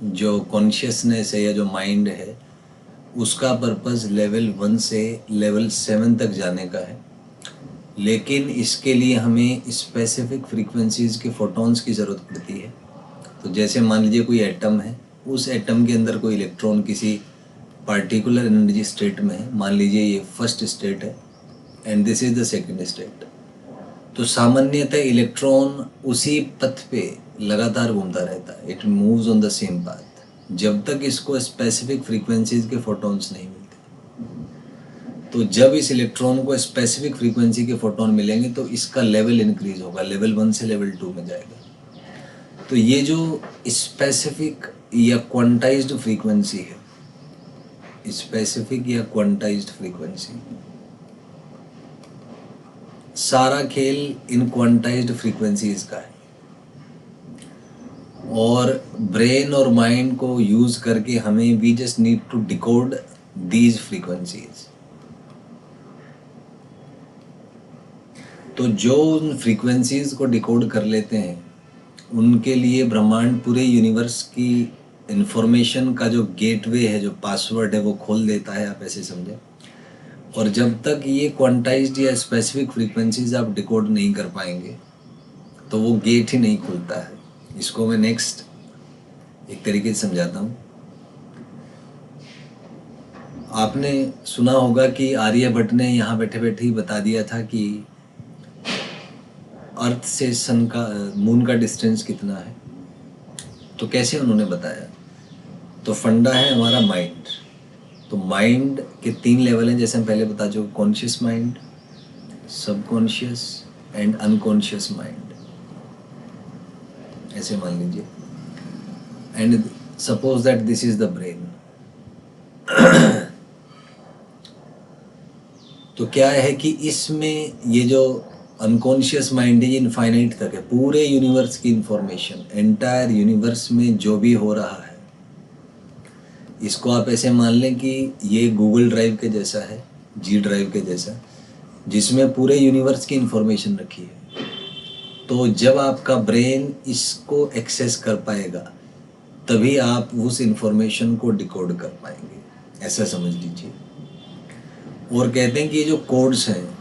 जो कॉन्शियसनेस है या जो माइंड है उसका पर्पस लेवल 1 से लेवल 7 तक जाने का है, लेकिन इसके लिए हमें स्पेसिफिक फ्रीक्वेंसीज़ के फोटॉन्स की ज़रूरत पड़ती है। तो जैसे मान लीजिए कोई एटम है, उस एटम के अंदर कोई इलेक्ट्रॉन किसी पार्टिकुलर एनर्जी स्टेट में है, मान लीजिए ये फर्स्ट स्टेट है and this is the second state. तो सामान्यतः इलेक्ट्रॉन उसी पथ पे लगातार घूमता रहता है, it moves on the same path, जब तक इसको स्पेसिफिक फ्रीक्वेंसीज के फोटॉन्स नहीं मिलते। तो जब इस इलेक्ट्रॉन को स्पेसिफिक फ्रीक्वेंसी के फोटॉन मिलेंगे तो इसका लेवल इंक्रीज होगा, लेवल 1 से लेवल 2 में जाएगा। तो ये जो स्पेसिफिक या क्वांटाइज्ड फ्रीक्वेंसी है, स्पेसिफिक या क्वांटाइज्ड फ्रीक्वेंसी, सारा खेल इन क्वांटाइज्ड फ्रीक्वेंसीज का है और ब्रेन और माइंड को यूज करके हमें we just need to decode these frequencies. तो जो उन फ्रीक्वेंसीज को डिकोड कर लेते हैं उनके लिए ब्रह्मांड पूरे यूनिवर्स की इंफॉर्मेशन का जो गेटवे है, जो पासवर्ड है, वो खोल देता है, आप ऐसे समझें। और जब तक ये क्वांटाइज्ड या स्पेसिफिक फ्रीक्वेंसीज आप डिकोड नहीं कर पाएंगे तो वो गेट ही नहीं खुलता है। इसको मैं नेक्स्ट एक तरीके से समझाता हूँ। आपने सुना होगा कि आर्यभट्ट ने यहाँ बैठे बैठे ही बता दिया था कि अर्थ से सन का मून का डिस्टेंस कितना है। तो कैसे उन्होंने बताया? तो फंडा है हमारा माइंड। तो माइंड के 3 लेवल हैं, जैसे हम पहले बता चुके, conscious mind, subconscious and unconscious mind, ऐसे मान लीजिए। And suppose that this is the brain. तो क्या है कि इसमें ये जो अनकॉन्शियस माइंड है ये इनफाइनाइट तक है, पूरे यूनिवर्स की इंफॉर्मेशन, एंटायर यूनिवर्स में जो भी हो रहा है, इसको आप ऐसे मान लें कि ये गूगल ड्राइव के जैसा है, जी ड्राइव के जैसा, जिसमें पूरे यूनिवर्स की इंफॉर्मेशन रखी है। तो जब आपका ब्रेन इसको एक्सेस कर पाएगा तभी आप उस इंफॉर्मेशन को डिकोड कर पाएंगे, ऐसा समझ लीजिए। और कहते हैं कि ये जो कोड्स हैं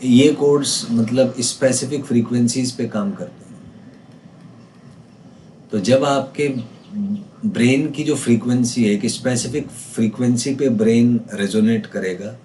ये कोड्स मतलब स्पेसिफिक फ्रीक्वेंसीज पे काम करते हैं। तो जब आपके ब्रेन की जो फ्रीक्वेंसी है, एक स्पेसिफिक फ्रीक्वेंसी पे ब्रेन रेजोनेट करेगा